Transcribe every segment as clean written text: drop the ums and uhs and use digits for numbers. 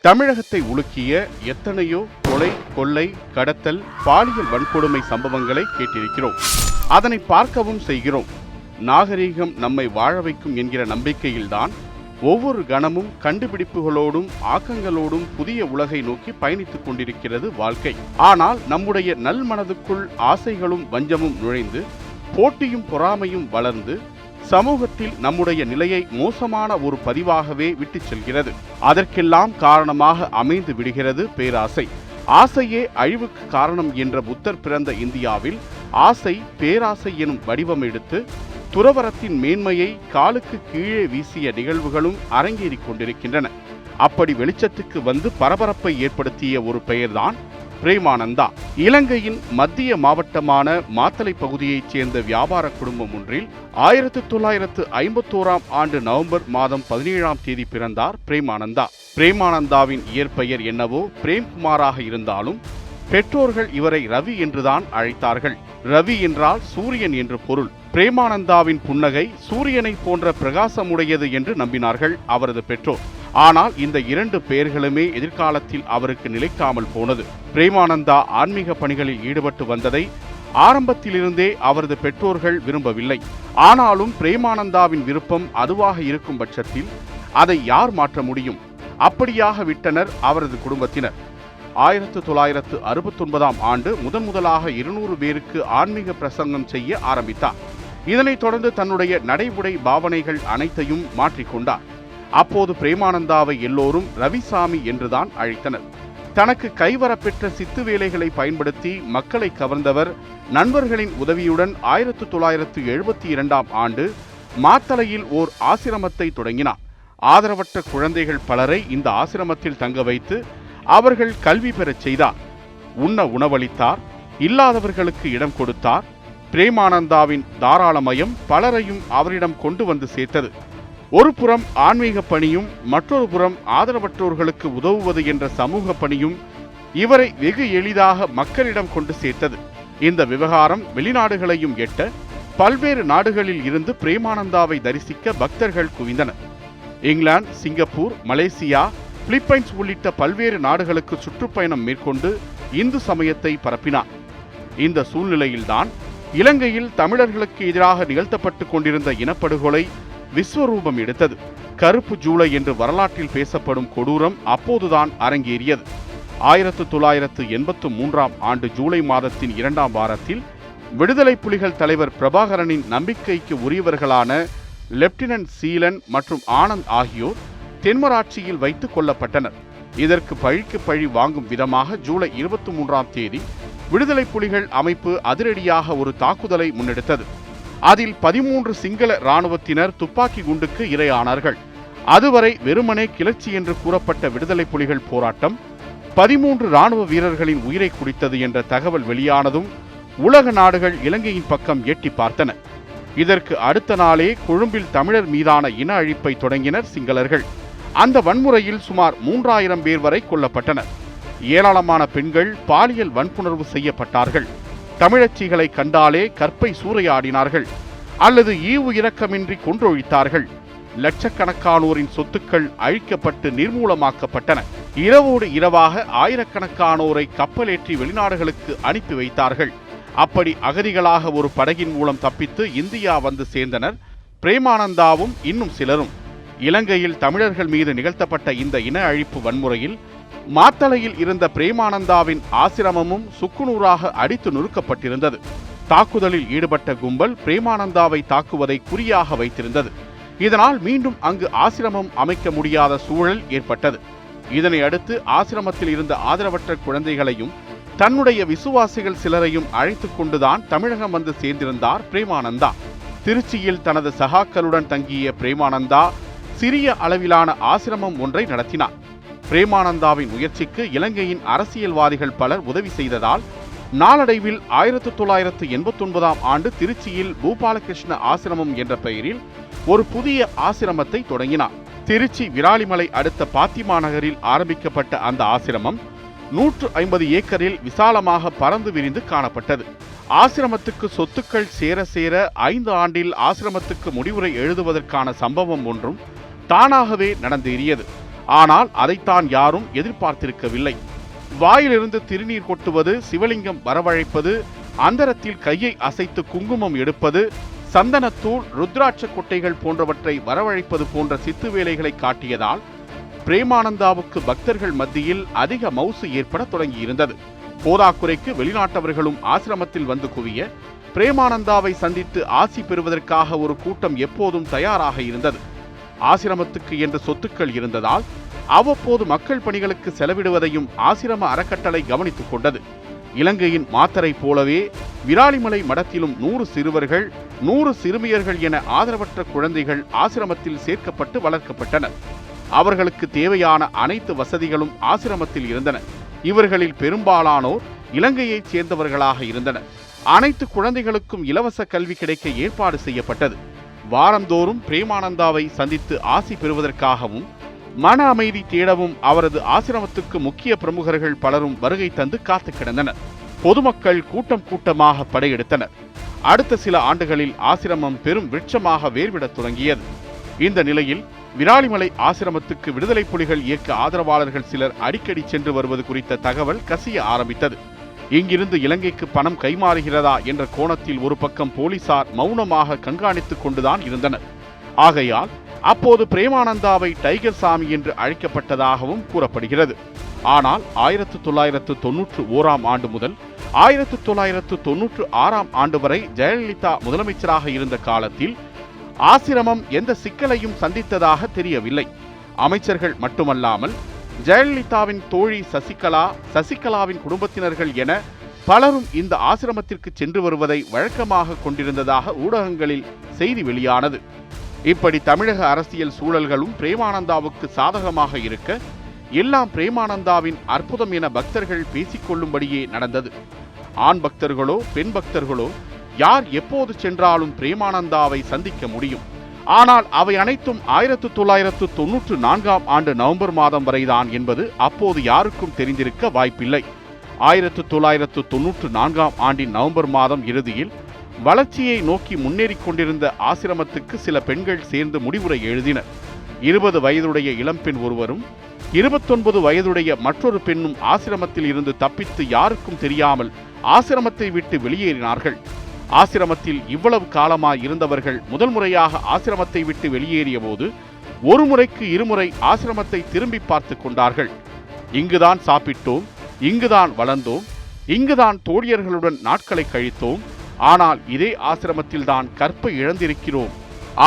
தமிழகத்தை உலுக்கிய எத்தனையோ கொலை, கொள்ளை, கடத்தல், பாலியல் வன்கொடுமை சம்பவங்களை கேட்டிருக்கிறோம். அதனை பார்க்கவும் செய்கிறோம். நாகரீகம் நம்மை வாழ வைக்கும் என்கிற நம்பிக்கையில்தான் ஒவ்வொரு கணமும் கண்டுபிடிப்புகளோடும் ஆக்கங்களோடும் புதிய உலகை நோக்கி பயணித்துக் கொண்டிருக்கிறது வாழ்க்கை. ஆனால் நம்முடைய நல்மனதுக்குள் ஆசைகளும் வஞ்சமும் நுழைந்து போட்டியும் பொறாமையும் வளர்ந்து சமூகத்தில் நம்முடைய நிலையை மோசமான ஒரு பதிவாகவே விட்டு செல்கிறது. அதற்கெல்லாம் காரணமாக அமைந்து விடுகிறது பேராசை. ஆசையே அழிவுக்கு காரணம் என்ற புத்தர் பிறந்த இந்தியாவில் ஆசை பேராசை எனும் வடிவம் எடுத்து துறவரத்தின் மேன்மையை காலுக்கு கீழே வீசிய நிகழ்வுகளும் அரங்கேறிக் கொண்டிருக்கின்றன. அப்படி வெளிச்சத்துக்கு வந்து பரபரப்பை ஏற்படுத்திய ஒரு பெயர்தான் பிரேமானந்தா. இலங்கையின் மத்திய மாவட்டமான மாத்தளை பகுதியைச் சேர்ந்த வியாபார குடும்பம் ஒன்றில் 1951ஆம் ஆண்டு நவம்பர் மாதம் 17ஆம் தேதி பிறந்தார் பிரேமானந்தா. பிரேமானந்தாவின் இயற்பெயர் என்னவோ பிரேம்குமாராக இருந்தாலும் பெற்றோர்கள் இவரை ரவி என்றுதான் அழைத்தார்கள். ரவி என்றால் சூரியன் என்று பொருள். பிரேமானந்தாவின் புன்னகை சூரியனை போன்ற பிரகாசமுடையது என்று நம்பினார்கள் அவரது பெற்றோர். ஆனால் இந்த இரண்டு பெயர்களுமே எதிர்காலத்தில் அவருக்கு நிலைக்காமல் போனது. பிரேமானந்தா ஆன்மீக பணிகளில் ஈடுபட்டு வந்ததை ஆரம்பத்திலிருந்தே அவரது பெற்றோர்கள் விரும்பவில்லை. ஆனாலும் பிரேமானந்தாவின் விருப்பம் அதுவாக இருக்கும் பட்சத்தில் அதை யார் மாற்ற முடியும்? அப்படியாக விட்டனர் அவரது குடும்பத்தினர். 1969ஆம் ஆண்டு முதலாக 200 பேருக்கு ஆன்மீக பிரசங்கம் செய்ய ஆரம்பித்தார். இதனைத் தொடர்ந்து தன்னுடைய நடைமுறை பாவனைகள் அனைத்தையும் மாற்றிக்கொண்டார். அப்போது பிரேமானந்தாவை எல்லோரும் ரவிசாமி என்றுதான் அழைத்தனர். தனக்கு கைவரப்பெற்ற சித்து வேலைகளை பயன்படுத்தி மக்களை கவர்ந்தவர் நண்பர்களின் உதவியுடன் 1972ஆம் ஆண்டு மாத்தளையில் ஓர் ஆசிரமத்தை தொடங்கினார். ஆதரவற்ற குழந்தைகள் பலரை இந்த ஆசிரமத்தில் தங்க வைத்து அவர்கள் கல்வி பெறச் செய்தார். உண்ண உணவளித்தார். இல்லாதவர்களுக்கு இடம் கொடுத்தார். பிரேமானந்தாவின் தாராளமயம் பலரையும் அவரிடம் கொண்டு வந்து சேர்த்தது. ஒரு புறம் ஆன்மீக பணியும் மற்றொரு புறம் ஆதரவற்றோர்களுக்கு உதவுவது என்ற சமூக பணியும் இவரை வெகு எளிதாக மக்களிடம் கொண்டு சேர்த்தது. இந்த விவகாரம் வெளிநாடுகளையும் எட்ட பல்வேறு நாடுகளில் இருந்து பிரேமானந்தாவை தரிசிக்க பக்தர்கள் குவிந்தனர். இங்கிலாந்து, சிங்கப்பூர், மலேசியா, பிலிப்பைன்ஸ் உள்ளிட்ட பல்வேறு நாடுகளுக்கு சுற்றுப்பயணம் மேற்கொண்டு இந்து சமயத்தை பரப்பினார். இந்த சூழ்நிலையில்தான் இலங்கையில் தமிழர்களுக்கு எதிராக நிகழ்த்தப்பட்டு கொண்டிருந்த இனப்படுகொலை விஸ்வரூபம் எடுத்தது. கருப்பு ஜூலை என்று வரலாற்றில் பேசப்படும் கொடூரம் அப்போதுதான் அரங்கேறியது. 1983ஆம் ஆண்டு ஜூலை மாதத்தின் 2ஆம் வாரத்தில் விடுதலை புலிகள் தலைவர் பிரபாகரனின் நம்பிக்கைக்கு உரியவர்களான லெப்டினன்ட் சீலன் மற்றும் ஆனந்த் ஆகியோர் தென்மராட்சியில் வைத்துக் கொல்லப்பட்டனர். இதற்கு பழிக்கு பழி வாங்கும் விதமாக ஜூலை 23ஆம் தேதி விடுதலை புலிகள் அமைப்பு அதிரடியாக ஒரு தாக்குதலை முன்னெடுத்தது. அதில் 13 சிங்கள இராணுவத்தினர் துப்பாக்கி குண்டுக்கு இரையானார்கள். அதுவரை வெறுமனே கிளர்ச்சி என்று கூறப்பட்ட விடுதலை புலிகள் போராட்டம் 13 இராணுவ வீரர்களின் உயிரை குடித்தது என்ற தகவல் வெளியானதும் உலக நாடுகள் இலங்கையின் பக்கம் எட்டி பார்த்தன. இதற்கு அடுத்த நாளே கொழும்பில் தமிழர் மீதான இன அழிப்பை தொடங்கினர் சிங்களர்கள். அந்த வன்முறையில் சுமார் 3000 பேர் வரை கொல்லப்பட்டனர். ஏராளமான பெண்கள் பாலியல் வன்புணர்வு செய்யப்பட்டார்கள். தமிழச்சிகளை கண்டாலே கற்பை சூறையாடினார்கள் அல்லது ஈவு இரக்கமின்றி கொன்றொழித்தார்கள். லட்சக்கணக்கானோரின் சொத்துக்கள் அழிக்கப்பட்டு நிர்மூலமாக்கப்பட்டன. இரவோடு இரவாக ஆயிரக்கணக்கானோரை கப்பலேற்றி வெளிநாடுகளுக்கு அனுப்பி வைத்தார்கள். அப்படி அகதிகளாக ஒரு படகின் மூலம் தப்பித்து இந்தியா வந்து சேர்ந்தனர் பிரேமானந்தாவும் இன்னும் சிலரும். இலங்கையில் தமிழர்கள் மீது நிகழ்த்தப்பட்ட இந்த இன அழிப்பு வன்முறையில் மாத்தளையில் இருந்த பிரேமானந்தாவின் ஆசிரமமும் சுக்குநூறாக அடித்து நொறுக்கப்பட்டிருந்தது. தாக்குதலில் ஈடுபட்ட கும்பல் பிரேமானந்தாவை தாக்குவதை குறியாக வைத்திருந்தது. இதனால் மீண்டும் அங்கு ஆசிரமம் அமைக்க முடியாத சூழல் ஏற்பட்டது. இதனை அடுத்து ஆசிரமத்தில் இருந்த ஆதரவற்ற குழந்தைகளையும் தன்னுடைய விசுவாசிகள் சிலரையும் அழைத்துக் கொண்டுதான் தமிழகம் வந்து சேர்ந்திருந்தார் பிரேமானந்தா. திருச்சியில் தனது சகாக்களுடன் தங்கிய பிரேமானந்தா சிறிய அளவிலான ஆசிரமம் ஒன்றை நடத்தினார். பிரேமானந்தாவின் முயற்சிக்கு இலங்கையின் அரசியல்வாதிகள் பலர் உதவி செய்ததால் நாளடைவில் 1989ஆம் ஆண்டு திருச்சியில் பூபாலகிருஷ்ண ஆசிரமம் என்ற பெயரில் ஒரு புதிய ஆசிரமத்தை தொடங்கினார். திருச்சி விராலிமலை அடுத்த பாத்திமா நகரில் ஆரம்பிக்கப்பட்ட அந்த ஆசிரமம் 150 ஏக்கரில் விசாலமாக பறந்து விரிந்து காணப்பட்டது. ஆசிரமத்துக்கு சொத்துக்கள் சேர சேர 5 ஆண்டில் ஆசிரமத்துக்கு முடிவுரை எழுதுவதற்கான சம்பவம் ஒன்றும் தானாகவே நடந்தேறியது. ஆனால் அதைத்தான் யாரும் எதிர்பார்த்திருக்கவில்லை. வாயிலிருந்து திருநீர் கொட்டுவது, சிவலிங்கம் வரவழைப்பது, அந்தரத்தில் கையை அசைத்து குங்குமம் எடுப்பது, சந்தனத்தூள், ருத்ராட்ச கொட்டைகள் போன்றவற்றை வரவழைப்பது போன்ற சித்து வேலைகளை காட்டியதால் பிரேமானந்தாவுக்கு பக்தர்கள் மத்தியில் அதிக மவுசு ஏற்பட தொடங்கியிருந்தது. போதாக்குறைக்கு வெளிநாட்டவர்களும் ஆசிரமத்தில் வந்து குவிய பிரேமானந்தாவை சந்தித்து ஆசி பெறுவதற்காக ஒரு கூட்டம் எப்போதும் தயாராக இருந்தது. ஆசிரமத்துக்கு என்று சொத்துக்கள் இருந்ததால் அவ்வப்போது மக்கள் பணிகளுக்கு செலவிடுவதையும் ஆசிரம அறக்கட்டளை கவனித்துக் கொண்டது. இலங்கையின் மாத்தரை போலவே விராலிமலை மடத்திலும் 100 சிறுவர்கள், 100 சிறுமியர்கள் என ஆதரவற்ற குழந்தைகள் ஆசிரமத்தில் சேர்க்கப்பட்டு வளர்க்கப்பட்டனர். அவர்களுக்கு தேவையான அனைத்து வசதிகளும் ஆசிரமத்தில் இருந்தன. இவர்களில் பெரும்பாலானோர் இலங்கையைச் சேர்ந்தவர்களாக இருந்தனர். அனைத்து குழந்தைகளுக்கும் இலவச கல்வி கிடைக்க ஏற்பாடு செய்யப்பட்டது. வாரந்தோறும் பிரேமானந்தாவை சந்தித்து ஆசி பெறுவதற்காகவும் மன அமைதி தேடவும் அவரது ஆசிரமத்துக்கு முக்கிய பிரமுகர்கள் பலரும் வருகை தந்து காத்து கிடந்தனர். பொதுமக்கள் கூட்டம் கூட்டமாக படையெடுத்தனர். அடுத்த சில ஆண்டுகளில் ஆசிரமம் பெரும் விருட்சமாக வேர்விடத் தொடங்கியது. இந்த நிலையில் விராலிமலை ஆசிரமத்துக்கு விடுதலை புலிகள் இயக்க ஆதரவாளர்கள் சிலர் அடிக்கடி சென்று வருவது குறித்த தகவல் கசிய ஆரம்பித்தது. இங்கிருந்து இலங்கைக்கு பணம் கைமாறுகிறதா என்ற கோணத்தில் ஒரு பக்கம் போலீசார் மௌனமாக கண்காணித்துக் கொண்டுதான் இருந்தனர். ஆகையால் அப்போது பிரேமானந்தாவை டைகர் சாமி என்று அழைக்கப்பட்டதாகவும் கூறப்படுகிறது. ஆனால் 1991 ஆண்டு முதல் 1996 ஆண்டு வரை ஜெயலலிதா முதலமைச்சராக இருந்த காலத்தில் ஆசிரமம் எந்த சிக்கலையும் சந்தித்ததாக தெரியவில்லை. அமைச்சர்கள் மட்டுமல்லாமல் ஜெயலலிதாவின் தோழி சசிகலா, சசிகலாவின் குடும்பத்தினர்கள் என பலரும் இந்த ஆசிரமத்திற்கு சென்று வருவதை வழக்கமாக கொண்டிருந்ததாக ஊடகங்களில் செய்தி வெளியானது. இப்படி தமிழக அரசியல் சூழல்களும் பிரேமானந்தாவுக்கு சாதகமாக இருக்க எல்லாம் பிரேமானந்தாவின் அற்புதம் என பக்தர்கள் பேசிக்கொள்ளும்படியே நடந்தது. ஆண் பக்தர்களோ பெண் பக்தர்களோ யார் எப்போது சென்றாலும் பிரேமானந்தாவை சந்திக்க முடியும். ஆனால் அவை அனைத்தும் 1994 ஆண்டு நவம்பர் மாதம் வரைதான் என்பது அப்போது யாருக்கும் தெரிந்திருக்க வாய்ப்பில்லை. 1994 ஆண்டின் நவம்பர் மாதம் இறுதியில் வளர்ச்சியை நோக்கி முன்னேறிக் கொண்டிருந்த ஆசிரமத்துக்கு சில பெண்கள் சேர்ந்து முடிவுரை எழுதினர். 20 வயதுடைய இளம்பெண் ஒருவரும் 29 வயதுடைய மற்றொரு பெண்ணும் ஆசிரமத்தில் இருந்து தப்பித்து யாருக்கும் தெரியாமல் ஆசிரமத்தை விட்டு வெளியேறினார்கள். ஆசிரமத்தில் இவ்வளவு காலமாய் இருந்தவர்கள் முதல் முறையாக ஆசிரமத்தை விட்டு வெளியேறிய போது ஒரு முறைக்கு இருமுறை ஆசிரமத்தை திரும்பி பார்த்து கொண்டார்கள். இங்குதான் சாப்பிட்டோம், இங்குதான் வளர்ந்தோம், இங்குதான் தோழியர்களுடன் நாட்களை கழித்தோம். ஆனால் இதே ஆசிரமத்தில்தான் கற்பை இழந்திருக்கிறோம்.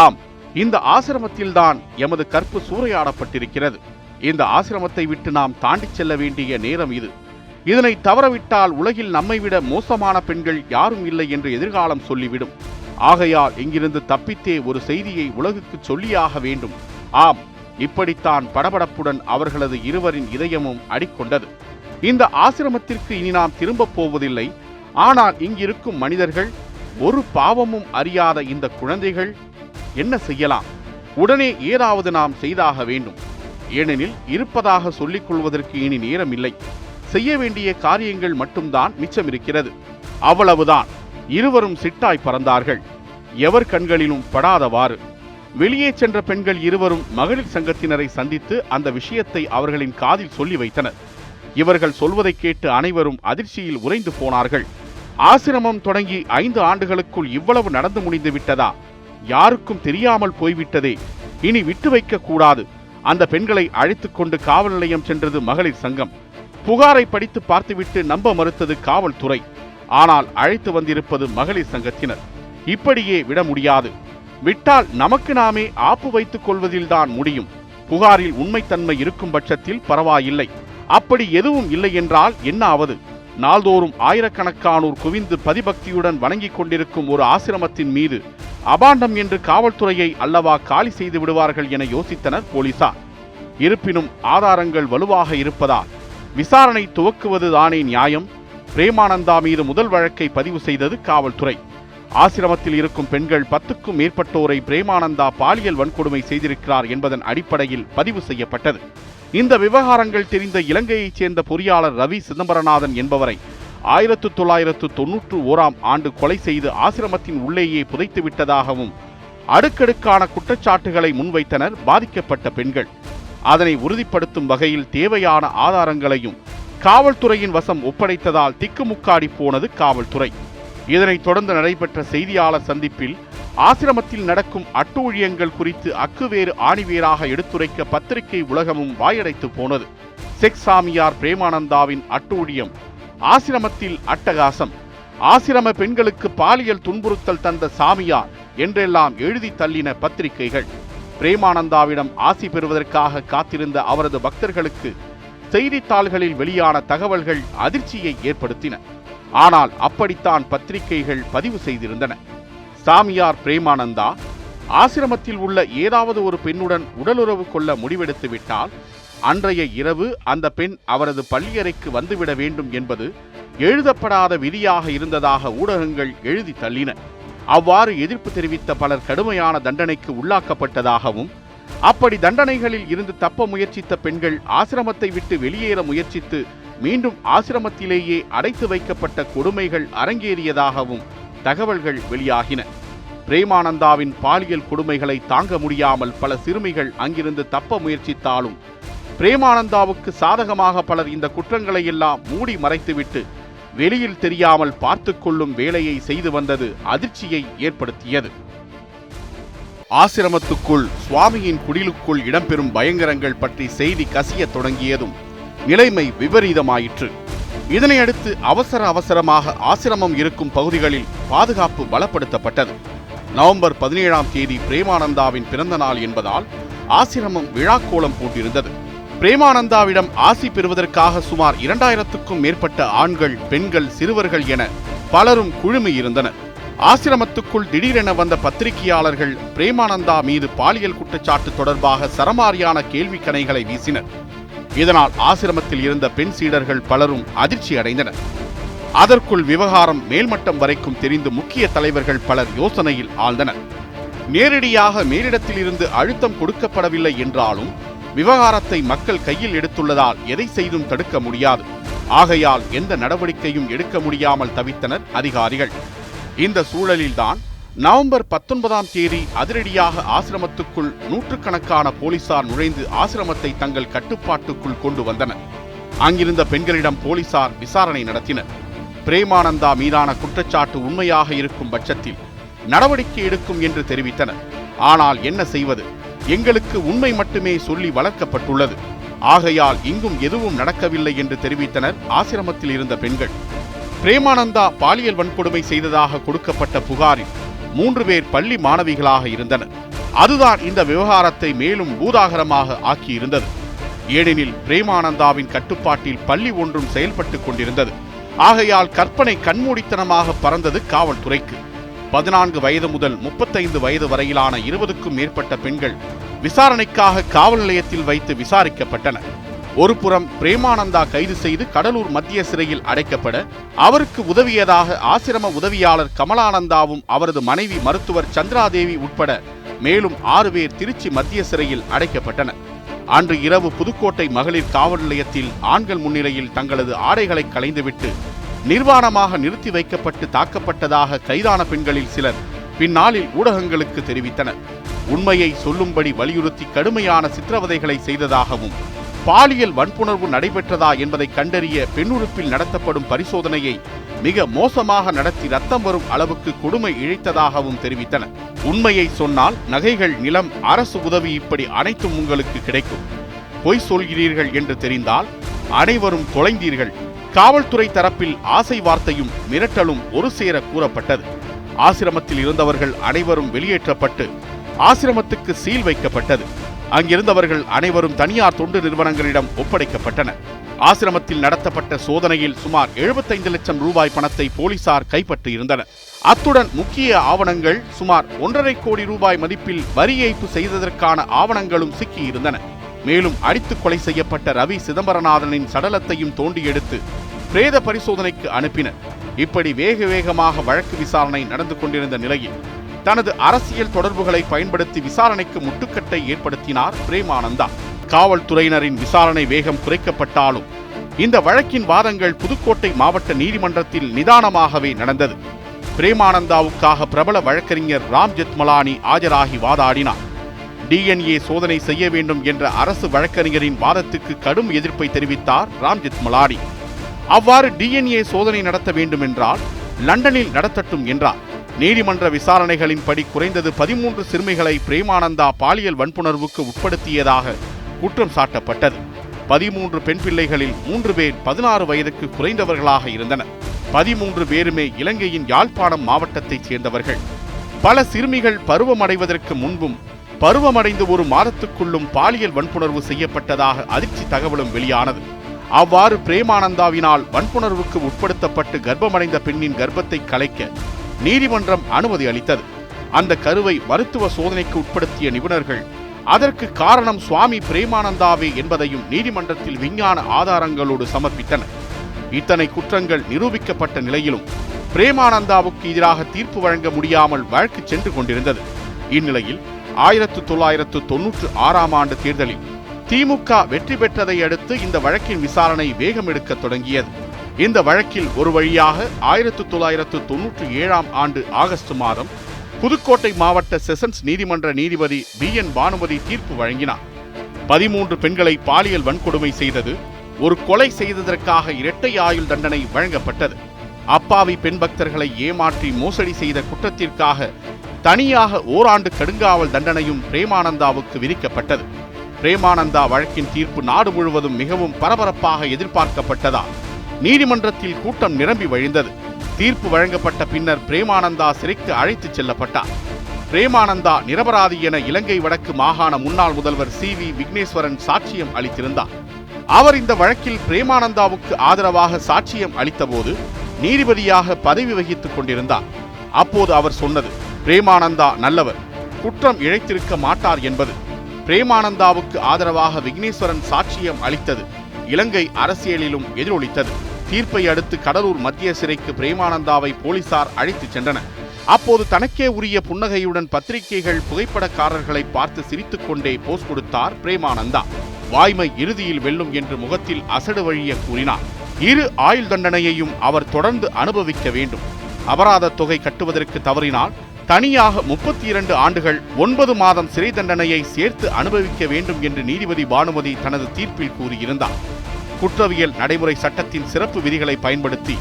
ஆம், இந்த ஆசிரமத்தில்தான் எமது கற்பு சூறையாடப்பட்டிருக்கிறது. இந்த ஆசிரமத்தை விட்டு நாம் தாண்டிச் செல்ல வேண்டிய நேரம் இது. இதனை தவறவிட்டால் உலகில் நம்மை விட மோசமான பெண்கள் யாரும் இல்லை என்று எதிர்காலம் சொல்லிவிடும். ஆகையால் இங்கிருந்து தப்பித்தே ஒரு செய்தியை உலகுக்கு சொல்லியாக வேண்டும். ஆம், இப்படித்தான் படபடப்புடன் அவர்களது இருவரின் இதயமும் அடிக்கொண்டது. இந்த ஆசிரமத்திற்கு இனி நாம் திரும்ப போவதில்லை. ஆனால் இங்கிருக்கும் மனிதர்கள், ஒரு பாவமும் அறியாத இந்த குழந்தைகள் என்ன செய்யலாம்? உடனே ஏதாவது நாம் செய்தாக வேண்டும். ஏனெனில் இருப்பதாக சொல்லிக் கொள்வதற்கு இனி நேரம் இல்லை. செய்ய வேண்டிய காரியங்கள் மட்டும்தான் மிச்சமிருக்கிறது. அவ்வளவுதான். இருவரும் சிட்டாய் பறந்தார்கள், எவர் கண்களிலும் படாதவாறு. வெளியே சென்ற பெண்கள் இருவரும் மகளிர் சங்கத்தினரை சந்தித்து அந்த விஷயத்தை அவர்களின் காதில் சொல்லி வைத்தனர். இவர்கள் சொல்வதை கேட்டு அனைவரும் அதிர்ச்சியில் உறைந்து போனார்கள். ஆசிரமம் தொடங்கி 5 ஆண்டுகளுக்குள் இவ்வளவு நடந்து முடிந்து விட்டதா? யாருக்கும் தெரியாமல் போய்விட்டதே. இனி விட்டு வைக்க கூடாது. அந்த பெண்களை அழைத்துக் கொண்டு காவல் நிலையம் சென்றது மகளிர் சங்கம். புகாரை படித்து பார்த்துவிட்டு நம்ப மறுத்தது காவல்துறை. ஆனால் அழைத்து வந்திருப்பது மகளிர் சங்கத்தினர். இப்படியே விட முடியாது. விட்டால் நமக்கு நாமே ஆப்பு வைத்துக் கொள்வதில்தான் முடியும். புகாரில் உண்மைத்தன்மை இருக்கும் பட்சத்தில் பரவாயில்லை. அப்படி எதுவும் இல்லை என்றால் என்ன ஆவது? நாள்தோறும் ஆயிரக்கணக்கானோர் குவிந்து பதிபக்தியுடன் வணங்கிக் கொண்டிருக்கும் ஒரு ஆசிரமத்தின் மீது அபாண்டம் என்று காவல்துறையை அல்லவா காலி செய்து விடுவார்கள் என யோசித்தனர் போலீசார். இருப்பினும் ஆதாரங்கள் வலுவாக இருப்பதால் விசாரணை துவக்குவது தானே நியாயம். பிரேமானந்தா மீது முதல் வழக்கை பதிவு செய்தது காவல்துறை. ஆசிரமத்தில் இருக்கும் பெண்கள் 10க்கும் மேற்பட்டோரை பிரேமானந்தா பாலியல் வன்கொடுமை செய்திருக்கிறார் என்பதன் அடிப்படையில் பதிவு செய்யப்பட்டது. இந்த விவகாரங்கள் தெரிந்த இலங்கையைச் சேர்ந்த பொறியாளர் ரவி சிதம்பரநாதன் என்பவரை 1991 ஆண்டு கொலை செய்து ஆசிரமத்தின் உள்ளேயே புதைத்து விட்டதாகவும் அடுக்கடுக்கான குற்றச்சாட்டுகளை முன்வைத்தனர் பாதிக்கப்பட்ட பெண்கள். அதனை உறுதிப்படுத்தும் வகையில் தேவையான ஆதாரங்களையும் காவல்துறையின் வசம் ஒப்படைத்ததால் திக்குமுக்காடி போனது காவல்துறை. இதனைத் தொடர்ந்து நடைபெற்ற செய்தியாளர் சந்திப்பில் ஆசிரமத்தில் நடக்கும் அட்டூழியங்கள் குறித்து அக்குவேறு ஆணிவேராக எடுத்துரைக்க பத்திரிகை உலகமும் வாயடைத்து போனது. செக்ஸ் சாமியார் பிரேமானந்தாவின் அட்டூழியம், ஆசிரமத்தில் அட்டகாசம், ஆசிரம பெண்களுக்கு பாலியல் துன்புறுத்தல் தந்த சாமியார் என்றெல்லாம் எழுதி தள்ளின பத்திரிகைகள். பிரேமானந்தாவிடம் ஆசி பெறுவதற்காக காத்திருந்த அவரது பக்தர்களுக்கு செய்தித்தாள்களில் வெளியான தகவல்கள் அதிர்ச்சியை ஏற்படுத்தின. ஆனால் அப்படித்தான் பத்திரிகைகள் பதிவு செய்திருந்தன. சாமியார் பிரேமானந்தா ஆசிரமத்தில் உள்ள ஏதாவது ஒரு பெண்ணுடன் உடலுறவு கொள்ள முடிவெடுத்து விட்டால் அன்றைய இரவு அந்த பெண் அவரது பள்ளியறைக்கு வந்துவிட வேண்டும் என்பது எழுதப்படாத விதியாக இருந்ததாக ஊடகங்கள் எழுதி தள்ளின. அவ்வாறு எதிர்ப்பு தெரிவித்த பலர் கடுமையான தண்டனைக்கு உள்ளாக்கப்பட்டதாகவும், அப்படி தண்டனைகளில் இருந்து தப்ப முயற்சித்த பெண்கள் ஆசிரமத்தை விட்டு வெளியேற முயற்சித்து மீண்டும் ஆசிரமத்திலேயே அடைத்து வைக்கப்பட்ட கொடுமைகள் அரங்கேறியதாகவும் தகவல்கள் வெளியாகின. பிரேமானந்தாவின் பாலியல் கொடுமைகளை தாங்க முடியாமல் பல சிறுமிகள் அங்கிருந்து தப்ப முயற்சித்தாலும் பிரேமானந்தாவுக்கு சாதகமாக பலர் இந்த குற்றங்களை எல்லாம் மூடி மறைத்துவிட்டு வெளியில் தெரியாமல் பார்த்து கொள்ளும் வேலையை செய்து வந்தது அதிர்ச்சியை ஏற்படுத்தியது. ஆசிரமத்துக்குள் சுவாமியின் குடிலுக்குள் இடம்பெறும் பயங்கரங்கள் பற்றி செய்தி கசிய தொடங்கியதும் நிலைமை விபரீதமாயிற்று. இதனையடுத்து அவசரமாக ஆசிரமம் இருக்கும் பகுதிகளில் பாதுகாப்பு பலப்படுத்தப்பட்டது. நவம்பர் 17ஆம் தேதி பிரேமானந்தாவின் பிறந்த நாள் என்பதால் ஆசிரமம் விழாக்கோலம் பூட்டிருந்தது. பிரேமானந்தாவிடம் ஆசி பெறுவதற்காக சுமார் 2000க்கும் மேற்பட்ட ஆண்கள், பெண்கள், சிறுவர்கள் என பலரும் குழுமியிருந்தனர். ஆசிரமத்துக்குள் திடீரென வந்த பத்திரிகையாளர்கள் பிரேமானந்தா மீது பாலியல் குற்றச்சாட்டு தொடர்பாக சரமாரியான கேள்வி கணைகளை வீசினர். இதனால் ஆசிரமத்தில் இருந்த பெண் சீடர்கள் பலரும் அதிர்ச்சி அடைந்தனர். அதற்குள் விவகாரம் மேல்மட்டம் வரைக்கும் தெரிந்து முக்கிய தலைவர்கள் பலர் யோசனையில் ஆழ்ந்தனர். நேரடியாக மேலிடத்தில் இருந்து அழுத்தம் கொடுக்கப்படவில்லை என்றாலும் விவகாரத்தை மக்கள் கையில் எடுத்துள்ளதால் எதை செய்தும் தடுக்க முடியாது. ஆகையால் எந்த நடவடிக்கையும் எடுக்க முடியாமல் தவித்தனர் அதிகாரிகள். இந்த சூழலில்தான் நவம்பர் 19ஆம் தேதி அதிரடியாக ஆசிரமத்துக்குள் நூற்றுக்கணக்கான போலீசார் நுழைந்து ஆசிரமத்தை தங்கள் கட்டுப்பாட்டுக்குள் கொண்டு வந்தனர். அங்கிருந்த பெண்களிடம் போலீசார் விசாரணை நடத்தினர். பிரேமானந்தா மீதான குற்றச்சாட்டு உண்மையாக இருக்கும் பட்சத்தில் நடவடிக்கை எடுக்கும் என்று தெரிவித்தனர். ஆனால் என்ன செய்வது, எங்களுக்கு உண்மை மட்டுமே சொல்லி வளர்க்கப்பட்டுள்ளது, ஆகையால் இங்கும் எதுவும் நடக்கவில்லை என்று தெரிவித்தனர் ஆசிரமத்தில் இருந்த பெண்கள். பிரேமானந்தா பாலியல் வன்கொடுமை செய்ததாக கொடுக்கப்பட்ட புகாரில் 3 பேர் பள்ளி மாணவிகளாக இருந்தனர். அதுதான் இந்த விவகாரத்தை மேலும் பூதாகரமாக ஆக்கியிருந்தது. ஏனெனில் பிரேமானந்தாவின் கட்டுப்பாட்டில் பள்ளி ஒன்றும் செயல்பட்டு கொண்டிருந்தது. ஆகையால் கற்பனை கண்மூடித்தனமாக பறந்தது காவல்துறைக்கு. 14 வயது முதல் 35 வயது வரையிலான 20க்கும் மேற்பட்ட பெண்கள் விசாரணைக்காக காவல் நிலையத்தில் வைத்து விசாரிக்கப்பட்டனர். ஒருபுறம் பிரேமானந்தா கைது செய்து கடலூர் மத்திய சிறையில் அடைக்கப்பட, அவருக்கு உதவியதாக ஆசிரம உதவியாளர் கமலானந்தாவும் அவரது மனைவி மருத்துவர் சந்திராதேவி உட்பட மேலும் 6 பேர் திருச்சி மத்திய சிறையில் அடைக்கப்பட்டனர். அன்று இரவு புதுக்கோட்டை மகளிர் காவல் நிலையத்தில் ஆண்கள் முன்னிலையில் தங்களது ஆடைகளை களைந்துவிட்டு நிர்வாணமாக நிறுத்தி வைக்கப்பட்டு தாக்கப்பட்டதாக கைதான பெண்களில் சிலர் பின்னாளில் ஊடகங்களுக்கு தெரிவித்தனர். உண்மையை சொல்லும்படி வலியுறுத்தி கடுமையான சித்திரவதைகளை செய்ததாகவும், பாலியல் வன்புணர்வு நடைபெற்றதா என்பதை கண்டறிய பெண்ணுறுப்பில் நடத்தப்படும் பரிசோதனையை மிக மோசமாக நடத்தி ரத்தம் வரும் அளவுக்கு கொடுமை இழைத்ததாகவும் தெரிவித்தனர். உண்மையை சொன்னால் நகைகள், நிலம், அரசு உதவி இப்படி அனைத்தும் உங்களுக்கு கிடைக்கும். பொய் சொல்கிறீர்கள் என்று தெரிந்தால் அனைவரும் தொலைந்தீர்கள். காவல்துறை தரப்பில் ஆசை வார்த்தையும் மிரட்டலும் ஒரு சேர கூறப்பட்டது. ஆசிரமத்தில் இருந்தவர்கள் அனைவரும் வெளியேற்றப்பட்டு ஆசிரமத்துக்கு சீல் வைக்கப்பட்டது. அங்கிருந்தவர்கள் அனைவரும் தனியார் தொண்டு நிறுவனங்களிடம் ஒப்படைக்கப்பட்டனர். ஆசிரமத்தில் நடத்தப்பட்ட சோதனையில் சுமார் 75 லட்சம் ரூபாய் பணத்தை போலீசார் கைப்பற்றியிருந்தனர். அத்துடன் முக்கிய ஆவணங்கள், சுமார் 1.5 கோடி ரூபாய் மதிப்பில் வரி ஏய்ப்பு செய்ததற்கான ஆவணங்களும் சிக்கியிருந்தன. மேலும் அடித்துக் கொலை செய்யப்பட்ட ரவி சிதம்பரநாதனின் சடலத்தையும் தோண்டி எடுத்து பிரேத பரிசோதனைக்கு அனுப்பினர். இப்படி வேகமாக வழக்கு விசாரணை நடந்து கொண்டிருந்த நிலையில் தனது அரசியல் தொடர்புகளை பயன்படுத்தி விசாரணைக்கு முட்டுக்கட்டை ஏற்படுத்தினார் பிரேமானந்தா. காவல்துறையினரின் விசாரணை வேகம் குறைக்கப்பட்டாலும் இந்த வழக்கின் வாதங்கள் புதுக்கோட்டை மாவட்ட நீதிமன்றத்தில் நிதானமாகவே நடந்தது. பிரேமானந்தாவுக்காக பிரபல வழக்கறிஞர் ராம் ஜெத்மலானி ஆஜராகி வாதாடினார். DNA சோதனை செய்ய வேண்டும் என்ற அரசு வழக்கறிஞரின் வாதத்துக்கு கடும் எதிர்ப்பை தெரிவித்தார் ராம் ஜெத்மலானி. அவ்வாறு DNA சோதனை நடத்த வேண்டும் என்றால் லண்டனில் நடத்தட்டும் என்றார். நீதிமன்ற விசாரணைகளின்படி குறைந்தது 13 சிறுமிகளை பிரேமானந்தா பாலியல் வன்புணர்வுக்கு உட்படுத்தியதாக குற்றம் சாட்டப்பட்டது. 13 பெண் பிள்ளைகளில் 3 பேர் 16 வயதுக்கு குறைந்தவர்களாக இருந்தனர். 13 பேருமே இலங்கையின் யாழ்ப்பாணம் மாவட்டத்தைச் சேர்ந்தவர்கள். பல சிறுமிகள் பருவமடைவதற்கு முன்பும் பருவமடைந்து ஒரு மாதத்துக்குள்ளும் பாலியல் வன்புணர்வு செய்யப்பட்டதாக அதிர்ச்சி தகவலும் வெளியானது. அவ்வாறு பிரேமானந்தாவினால் வன்புணர்வுக்கு உட்படுத்தப்பட்டு கர்ப்பமடைந்த பெண்ணின் கர்ப்பத்தை கலைக்க நீதிமன்றம் அனுமதி அளித்தது. அந்த கருவை மருத்துவ சோதனைக்கு உட்படுத்திய நிபுணர்கள் அதற்கு காரணம் சுவாமி பிரேமானந்தாவே என்பதையும் நீதிமன்றத்தில் விஞ்ஞான ஆதாரங்களோடு சமர்ப்பித்தனர். இத்தனை குற்றங்கள் நிரூபிக்கப்பட்ட நிலையிலும் பிரேமானந்தாவுக்கு எதிராக தீர்ப்பு வழங்க முடியாமல் வழக்கு சென்று கொண்டிருந்தது. இந்நிலையில் 1996ஆம் ஆண்டு தேர்தலில் திமுக வெற்றி பெற்றதை அடுத்து இந்த வழக்கின் விசாரணை வேகம் எடுக்க தொடங்கியது. இந்த வழக்கில் ஒரு வழியாக 1997ஆம் ஆண்டு ஆகஸ்ட் மாதம் புதுக்கோட்டை மாவட்ட செஷன்ஸ் நீதிமன்ற நீதிபதி BN பானுமதி தீர்ப்பு வழங்கினார். 13 பெண்களை பாலியல் வன்கொடுமை செய்தது, ஒரு கொலை செய்ததற்காக இரட்டை ஆயுள் தண்டனை வழங்கப்பட்டது. அப்பாவி பெண் பக்தர்களை ஏமாற்றி மோசடி செய்த குற்றத்திற்காக தனியாக ஓராண்டு கடுங்காவல் தண்டனையும் பிரேமானந்தாவுக்கு விதிக்கப்பட்டது. பிரேமானந்தா வழக்கின் தீர்ப்பு நாடு முழுவதும் மிகவும் பரபரப்பாக எதிர்பார்க்கப்பட்டதால் நீதிமன்றத்தில் கூட்டம் நிரம்பி வழிந்தது. தீர்ப்பு வழங்கப்பட்ட பின்னர் பிரேமானந்தா சிறைக்கு அழைத்துச் செல்லப்பட்டார். பிரேமானந்தா நிரபராதி என இலங்கை வடக்கு மாகாண முன்னாள் முதல்வர் CV விக்னேஸ்வரன் சாட்சியம் அளித்திருந்தார். அவர் இந்த வழக்கில் பிரேமானந்தாவுக்கு ஆதரவாக சாட்சியம் அளித்தபோது நீதிபதியாக பதவி வகித்துக் கொண்டிருந்தார். அப்போது அவர் சொன்னது, பிரேமானந்தா நல்லவர், குற்றம் இழைத்திருக்க மாட்டார் என்பது. பிரேமானந்தாவுக்கு ஆதரவாக விக்னேஸ்வரன் சாட்சியம் அளித்தது இலங்கை அரசியலிலும் எதிரொலித்தது. தீர்ப்பை அடுத்து கடலூர் மத்திய சிறைக்கு பிரேமானந்தாவை போலீசார் அழைத்துச் சென்றனர். அப்போது தனக்கே உரிய புன்னகையுடன் பத்திரிகைகள் புகைப்படக்காரர்களை பார்த்து சிரித்துக் கொண்டே போஸ் கொடுத்தார் பிரேமானந்தா. வாய்மை இறுதியில் வெல்லும் என்று முகத்தில் அசடு வழிய கூறினார். 2 ஆயுள் தண்டனையையும் அவர் தொடர்ந்து அனுபவிக்க வேண்டும். அபராத தொகை கட்டுவதற்கு தவறினால் தனியாக 32 ஆண்டுகள் 9 மாதம் சிறை தண்டனையை சேர்த்து அனுபவிக்க வேண்டும் என்று நீதிபதி பானுமதி தனது தீர்ப்பில் கூறியிருந்தார். குற்றவியல் நடைமுறை சட்டத்தின் சிறப்பு விதிகளை பயன்படுத்தி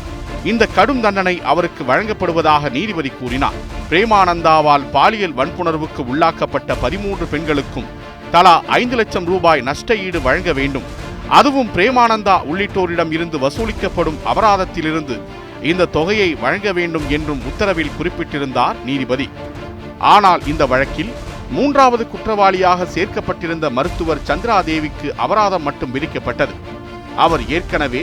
இந்த கடும் தண்டனை அவருக்கு வழங்கப்படுவதாக நீதிபதி கூறினார். பிரேமானந்தாவால் பாலியல் வன்புணர்வுக்கு உள்ளாக்கப்பட்ட 13 பெண்களுக்கும் தலா 5 லட்சம் ரூபாய் நஷ்ட ஈடு வழங்க வேண்டும். அதுவும் பிரேமானந்தா உள்ளிட்டோரிடம் இருந்து வசூலிக்கப்படும் அபராதத்திலிருந்து இந்த தொகையை வழங்க வேண்டும் என்றும் உத்தரவில் குறிப்பிட்டிருந்தார் நீதிபதி. ஆனால் இந்த வழக்கில் 3வது குற்றவாளியாக சேர்க்கப்பட்டிருந்த மருத்துவர் சந்திராதேவிக்கு அபராதம் மட்டும் விதிக்கப்பட்டது. அவர் ஏற்கனவே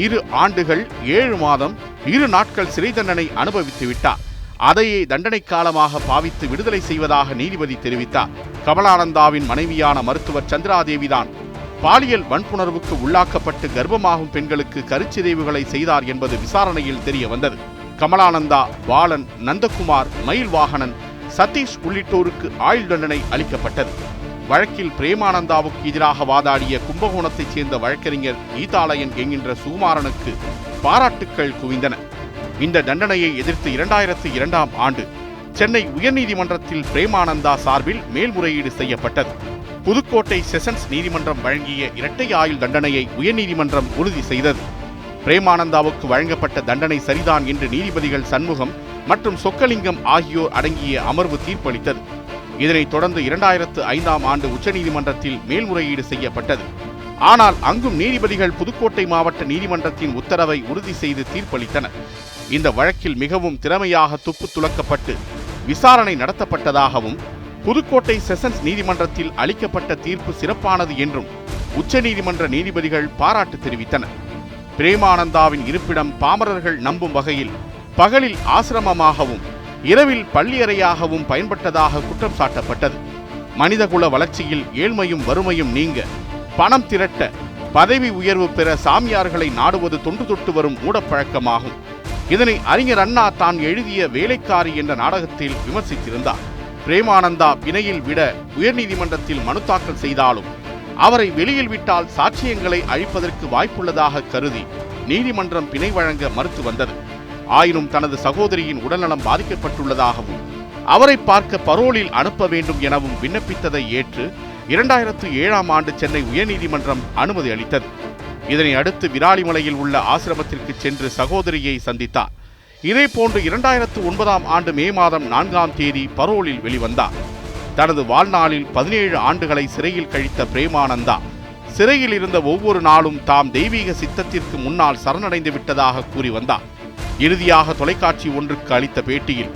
2 ஆண்டுகள் 7 மாதம் 2 நாட்கள் சிறை தண்டனை அனுபவித்து விட்டார். அதையே தண்டனை காலமாக பாவித்து விடுதலை செய்வதாக நீதிபதி தெரிவித்தார். கமலானந்தாவின் மனைவியான மருத்துவர் சந்திராதேவிதான் பாலியல் வன்புணர்வுக்கு உள்ளாக்கப்பட்டு கர்ப்பமாகும் பெண்களுக்கு கருச்சிதைவுகளை செய்தார் என்பது விசாரணையில் தெரிய வந்தது. கமலானந்தா, பாலன், நந்தகுமார், மயில் வாகனன், சதீஷ் உள்ளிட்டோருக்கு ஆயுள் தண்டனை அளிக்கப்பட்டது. வழக்கில் பிரேமானந்தாவுக்கு எதிராக வாதாடிய கும்பகோணத்தைச் சேர்ந்த வழக்கறிஞர் கீதாலயன் என்கின்ற சுகுமாரனுக்கு பாராட்டுக்கள் குவிந்தன. இந்த தண்டனையை எதிர்த்து 2002ஆம் ஆண்டு சென்னை உயர்நீதிமன்றத்தில் பிரேமானந்தா சார்பில் மேல்முறையீடு செய்யப்பட்டது. புதுக்கோட்டை செஷன்ஸ் நீதிமன்றம் வழங்கிய இரட்டை ஆயுள் தண்டனையை உயர்நீதிமன்றம் உறுதி செய்தது. பிரேமானந்தாவுக்கு வழங்கப்பட்ட தண்டனை சரிதான் என்று நீதிபதிகள் சண்முகம் மற்றும் சொக்கலிங்கம் ஆகியோர் அடங்கிய அமர்வு தீர்ப்பளித்தது. இதனைத் தொடர்ந்து 2005ஆம் ஆண்டு உச்சநீதிமன்றத்தில் மேல்முறையீடு செய்யப்பட்டது. ஆனால் அங்கும் நீதிபதிகள் புதுக்கோட்டை மாவட்ட நீதிமன்றத்தின் உத்தரவை உறுதி செய்து தீர்ப்பளித்தனர். இந்த வழக்கில் மிகவும் திறமையாக துப்பு துலக்கப்பட்டு விசாரணை நடத்தப்பட்டதாகவும் புதுக்கோட்டை செஷன்ஸ் நீதிமன்றத்தில் அளிக்கப்பட்ட தீர்ப்பு சிறப்பானது என்றும் உச்சநீதிமன்ற நீதிபதிகள் பாராட்டு தெரிவித்தனர். பிரேமானந்தாவின் இருப்பிடம் பாமரர்கள் நம்பும் வகையில் பகலில் ஆசிரமமாகவும் இரவில் பள்ளியறையாகவும் பயன்பட்டதாக குற்றம் சாட்டப்பட்டது. மனிதகுல வளர்ச்சியில் ஏழ்மையும் வறுமையும் நீங்க, பணம் திரட்ட, பதவி உயர்வு பெற சாமியார்களை நாடுவது தொன்று தொட்டு வரும் மூடப்பழக்கமாகும். இதனை அறிஞர் அண்ணா தான் எழுதிய வேலைக்காரி என்ற நாடகத்தில் விமர்சித்திருந்தார். பிரேமானந்தா பிணையில் விட உயர்நீதிமன்றத்தில் மனு தாக்கல் செய்தாலும் அவரை வெளியில் விட்டால் சாட்சியங்களை அழிப்பதற்கு வாய்ப்புள்ளதாக கருதி நீதிமன்றம் பிணை வழங்க மறுத்து வந்தது. ஆயினும் தனது சகோதரியின் உடல்நலம் பாதிக்கப்பட்டுள்ளதாகவும் அவரை பார்க்க பரோலில் அனுப்ப வேண்டும் எனவும் விண்ணப்பித்ததை ஏற்று 2007ஆம் ஆண்டு சென்னை உயர்நீதிமன்றம் அனுமதி அளித்தது. இதனை அடுத்து விராலிமலையில் உள்ள ஆசிரமத்திற்கு சென்று சகோதரியை சந்தித்தார். இதேபோன்று 2009ஆம் ஆண்டு மே மாதம் 4ஆம் தேதி பரோலில் வெளிவந்தார். தனது வாழ்நாளில் 17 ஆண்டுகளை சிறையில் கழித்த பிரேமானந்தா சிறையில் இருந்த ஒவ்வொரு நாளும் தாம் தெய்வீக சித்தத்திற்கு முன்னால் சரணடைந்து விட்டதாக கூறி வந்தார். இறுதியாக தொலைக்காட்சி ஒன்றுக்கு அளித்த பேட்டியில்,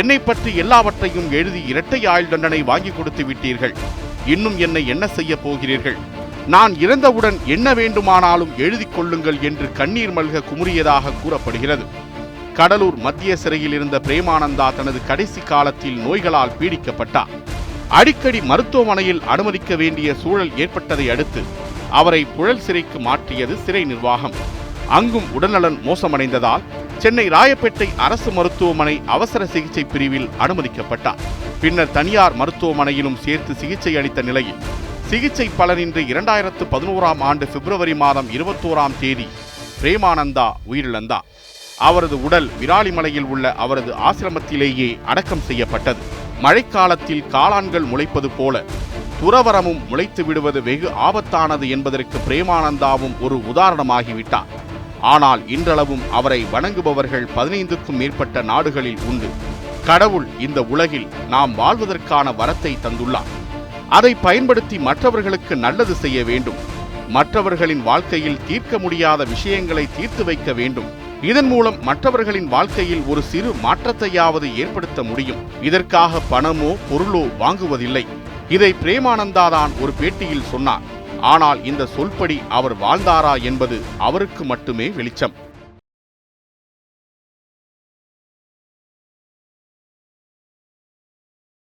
என்னை பற்றி எல்லாவற்றையும் எழுதி இரட்டை ஆயுள் தண்டனை வாங்கி கொடுத்து விட்டீர்கள், இன்னும் என்னை என்ன செய்ய போகிறீர்கள், நான் இறந்தவுடன் என்ன வேண்டுமானாலும் எழுதி கொள்ளுங்கள் என்று கண்ணீர் மல்க குமுறியதாக கூறப்படுகிறது. கடலூர் மத்திய சிறையில் இருந்த பிரேமானந்தா தனது கடைசி காலத்தில் நோய்களால் பீடிக்கப்பட்டார். அடிக்கடி மருத்துவமனையில் அனுமதிக்க வேண்டிய சூழல் ஏற்பட்டதை அடுத்து அவரை புழல் சிறைக்கு மாற்றியது சிறை நிர்வாகம். அங்கும் உடல்நலன் மோசமடைந்ததால் சென்னை ராயப்பேட்டை அரசு மருத்துவமனை அவசர சிகிச்சை பிரிவில் அனுமதிக்கப்பட்டார். பின்னர் தனியார் மருத்துவமனையிலும் சேர்த்து சிகிச்சை அளித்த நிலையில் சிகிச்சை பலனின்றி 2011ஆம் ஆண்டு பிப்ரவரி மாதம் 21ஆம் தேதி பிரேமானந்தா உயிரிழந்தார். அவரது உடல் விராலிமலையில் உள்ள அவரது ஆசிரமத்திலேயே அடக்கம் செய்யப்பட்டது. மழைக்காலத்தில் காளான்கள் முளைப்பது போல துறவரமும் முளைத்து விடுவது வெகு ஆபத்தானது என்பதற்கு பிரேமானந்தாவும் ஒரு உதாரணமாகிவிட்டார். ஆனால் இன்றளவும் அவரை வணங்குபவர்கள் 15க்கும் மேற்பட்ட நாடுகளில் உண்டு. கடவுள் இந்த உலகில் நாம் வாழ்வதற்கான வரத்தை தந்துள்ளார். அதை பயன்படுத்தி மற்றவர்களுக்கு நல்லது செய்ய வேண்டும். மற்றவர்களின் வாழ்க்கையில் தீர்க்க முடியாத விஷயங்களை தீர்த்து வைக்க வேண்டும். இதன் மூலம் மற்றவர்களின் வாழ்க்கையில் ஒரு சிறு மாற்றத்தையாவது ஏற்படுத்த முடியும். இதற்காக பணமோ பொருளோ வாங்குவதில்லை. இதை பிரேமானந்தா தான் ஒரு பேட்டியில் சொன்னார். ஆனால் இந்த சொல்படி அவர் வாழ்ந்தாரா என்பது அவருக்கு மட்டுமே வெளிச்சம்.